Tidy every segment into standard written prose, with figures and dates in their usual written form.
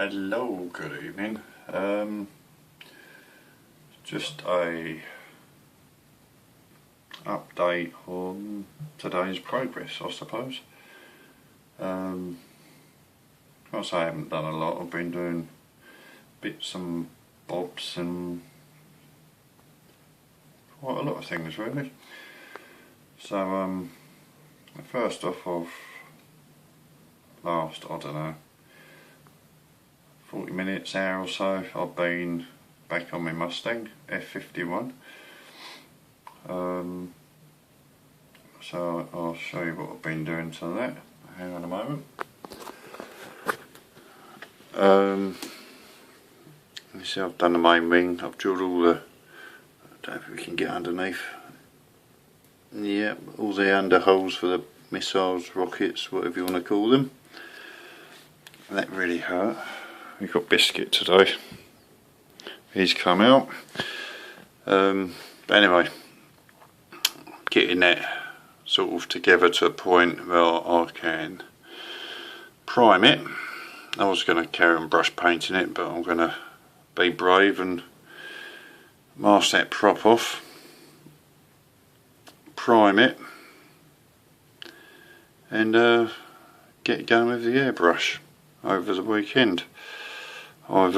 Hello, good evening. Just a update on today's progress, I suppose. I say I haven't done a lot. I've been doing bits and bobs and quite a lot of things really. So first off, last, I don't know, 40 minutes, hour or so, I've been back on my Mustang F51. So I'll show you what I've been doing to that. Hang on a moment. You see, I've done the main wing. I've drilled all the, I don't know if we can get underneath. Yeah, all the underholes for the missiles, rockets, whatever you want to call them. And that really hurt. We've got Biscuit today. He's come out. But anyway, getting that sort of together to a point where I can prime it. I was going to carry on brush painting it, but I'm going to be brave and mask that prop off, prime it, and get going with the airbrush over the weekend. I've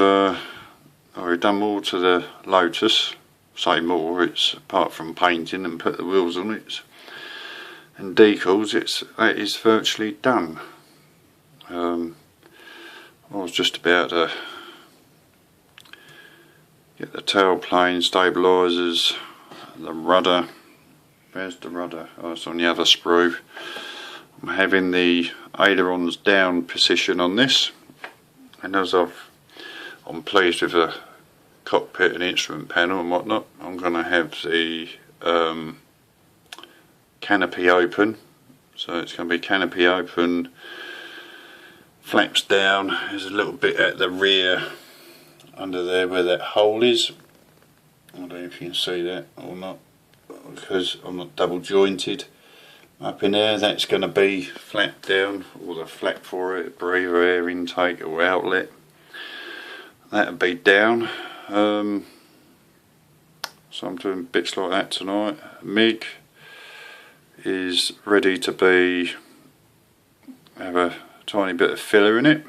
already done more to the Lotus. Say more, it's apart from painting and put the wheels on it and decals, it is virtually done. I was just about to get the tailplane stabilisers, the rudder. Where's the rudder? Oh, it's on the other sprue. I'm having the ailerons down position on this, and as I'm pleased with the cockpit and instrument panel and whatnot, I'm going to have the canopy open. So it's going to be canopy open, flaps down. There's a little bit at the rear under there where that hole is. I don't know if you can see that or not, because I'm not double jointed up in there. That's going to be flapped down, or the flap for it, breather, air intake or outlet. That'll be down. So I'm doing bits like that tonight. MIG is ready to have a tiny bit of filler in it.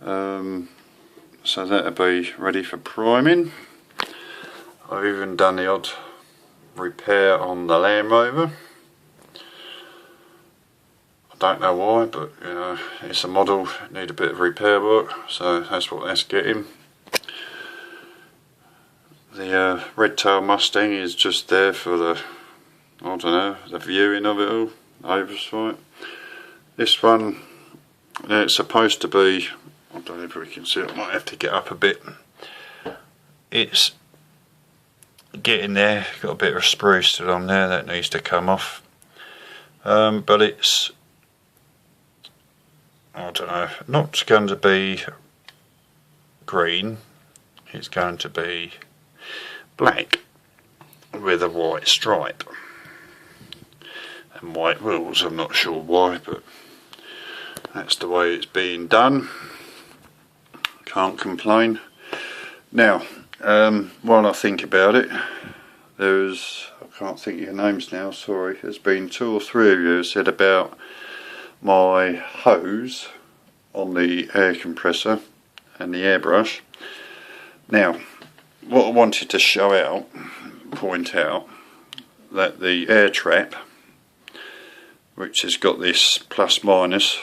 So that'll be ready for priming. I've even done the odd repair on the Land Rover. I don't know why, but you know, it's a model, need a bit of repair work, so that's what that's getting. The Red Tail Mustang is just there for the, I don't know, the viewing of it all, oversight. This one, it's supposed to be, I don't know if we can see it, I might have to get up a bit. It's getting there, got a bit of sprue still on there, that needs to come off. But it's, I don't know, not going to be green, it's going to be black with a white stripe and white wheels. I'm not sure why, but that's the way it's being done. Can't complain. Now, while I think about it, I can't think of your names now, sorry, there's been 2 or 3 of you who said about my hose on the air compressor and the airbrush. Now, what I wanted to point out, that the air trap, which has got this plus minus,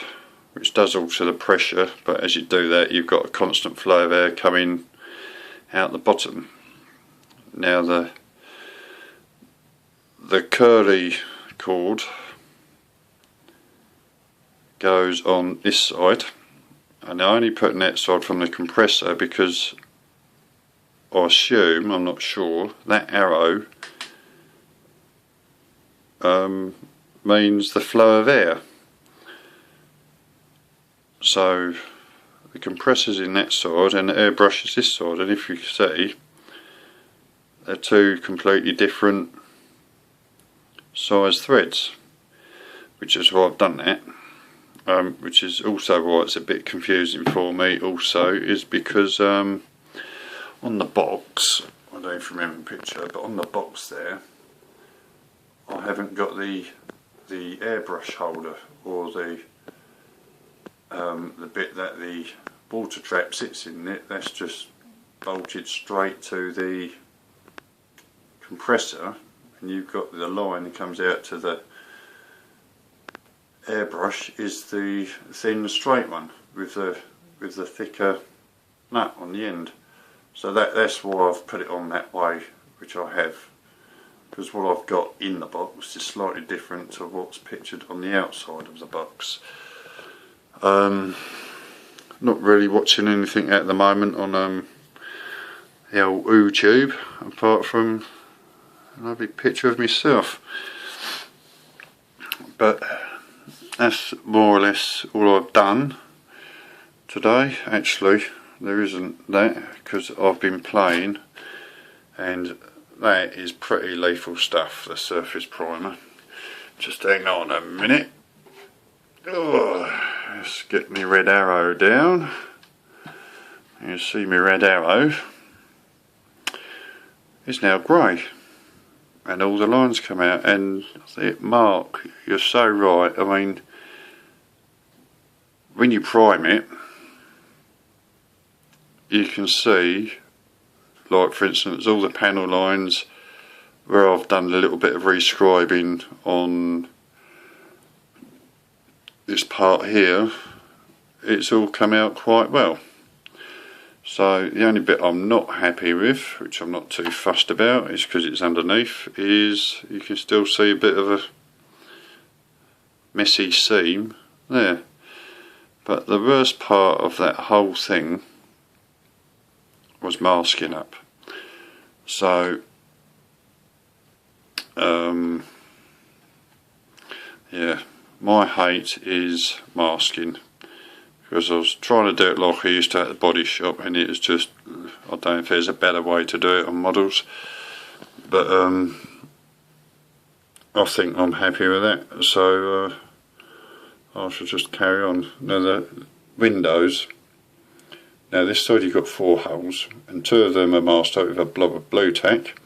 which does alter the pressure, but as you do that you've got a constant flow of air coming out the bottom. Now the curly cord goes on this side, and I'm only putting that side from the compressor because I assume, I'm not sure, that arrow means the flow of air. So the compressor's in that side and the airbrush is this side, and if you see, they're 2 completely different size threads, which is why I've done that. which is also why it's a bit confusing for me also, is because on the box, I don't know if you remember the picture, but on the box there I haven't got the airbrush holder, or the bit that the water trap sits in it. That's just bolted straight to the compressor, and you've got the line that comes out to the airbrush is the thin straight one with the thicker nut on the end. So that's why I've put it on that way, which I have, because what I've got in the box is slightly different to what's pictured on the outside of the box. Not really watching anything at the moment on the old YouTube, apart from a lovely picture of myself. But that's more or less all I've done today. Actually, there isn't that, because I've been playing, and that is pretty lethal stuff, the surface primer. Just hang on a minute. Oh, let's get my red arrow down. You see my red arrow is now grey, and all the lines come out. And Mark, you're so right. I mean, when you prime it, you can see, like for instance, all the panel lines where I've done a little bit of rescribing on this part here, it's all come out quite well. So the only bit I'm not happy with, which I'm not too fussed about, is because it's underneath, is you can still see a bit of a messy seam there. But the worst part of that whole thing was masking up. So yeah, my hate is masking, because I was trying to do it like I used to at the body shop, and it was just, I don't know if there's a better way to do it on models, but I think I'm happy with that. So I should just carry on. Now the windows, now this side you've got 4 holes, and 2 of them are masked up with a blob of blue tack.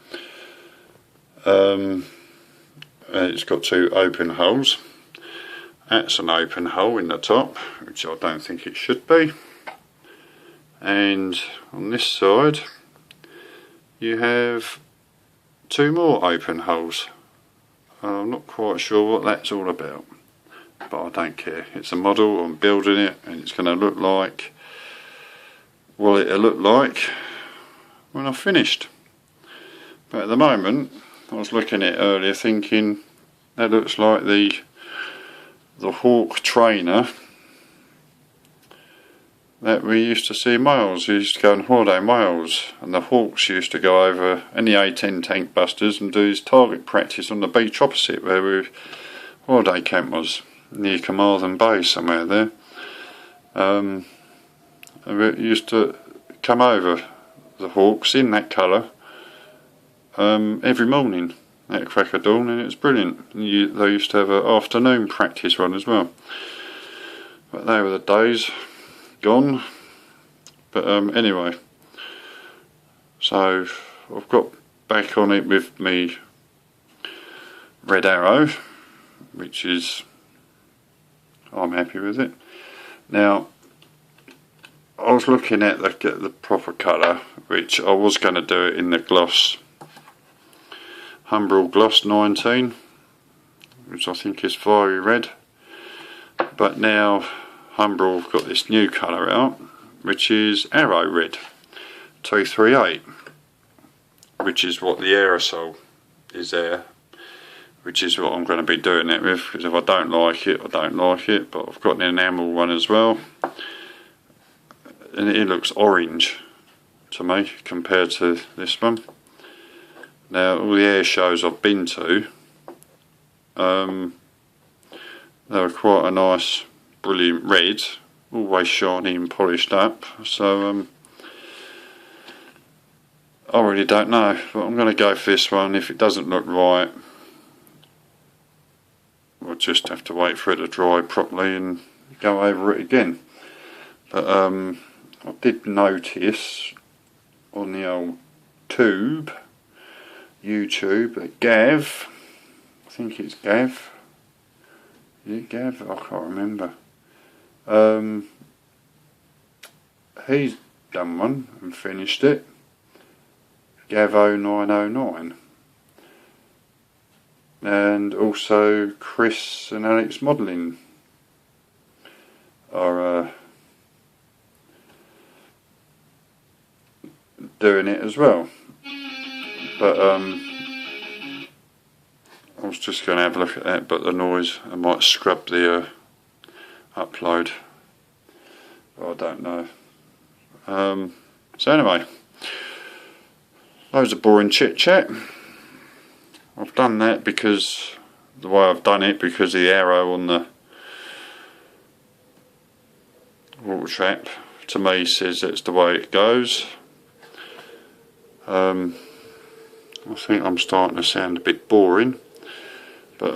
It's got 2 open holes. That's an open hole in the top, which I don't think it should be. And on this side you have 2 more open holes. I'm not quite sure what that's all about, but I don't care. It's a model, I'm building it, and it's going to look like, well, it'll look like when I've finished. But at the moment, I was looking at it earlier thinking that looks like the Hawk trainer that we used to see in Wales. We used to go on holiday in Wales, and the Hawks used to go over any A10 tank busters and do his target practice on the beach opposite where we holiday camp was, near Carmarthen Bay somewhere there. We used to come over the Hawks in that colour every morning at crack of dawn, and it was brilliant. They used to have an afternoon practice run as well, but they were the days gone. But anyway, so I've got back on it with me red arrow, which is, I'm happy with it. Now I was looking at the proper colour, which I was going to do it in the gloss, Humbrol Gloss 19, which I think is fiery red, but now Humbrol have got this new colour out, which is Arrow Red 238, which is what the aerosol is there, which is what I'm going to be doing it with, because if I don't like it, I don't like it. But I've got an enamel one as well, and it looks orange to me compared to this one. Now all the air shows I've been to, they were quite a nice brilliant red, always shiny and polished up. So I really don't know, but I'm going to go for this one. If it doesn't look right, we'll just have to wait for it to dry properly and go over it again. But I did notice on the old YouTube that Gav, I think it's Gav, is it Gav? I can't remember. He's done one and finished it. Gav0909. And also Chris and Alex Modelling are doing it as well. But I was just going to have a look at that, but the noise, I might scrub the upload. But I don't know. So anyway, loads of boring chit chat. I've done that because the way I've done it, because the arrow on the water trap to me says that's the way it goes. I think I'm starting to sound a bit boring, but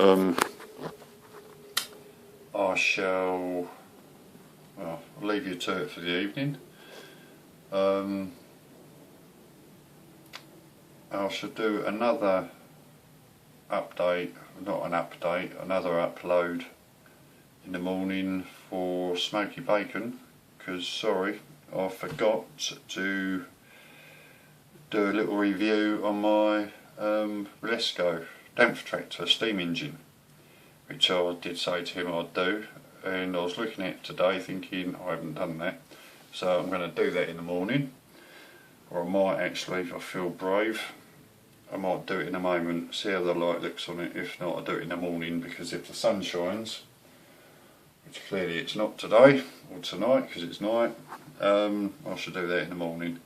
I shall, well, I'll leave you to it for the evening. I should do another update, not an update, another upload in the morning for smoky bacon, because sorry, I forgot to do a little review on my Relesco damper tractor steam engine, which I did say to him I'd do, and I was looking at it today thinking I haven't done that, so I'm going to do that in the morning, or I might actually, if I feel brave, I might do it in a moment, see how the light looks on it. If not, I'll do it in the morning, because if the sun shines, which clearly it's not today or tonight because it's night, I should do that in the morning.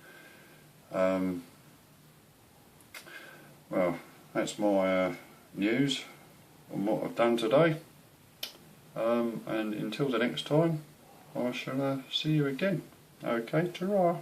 Well, that's my news on what I've done today, and until the next time, I shall see you again. Okay, ta-ra.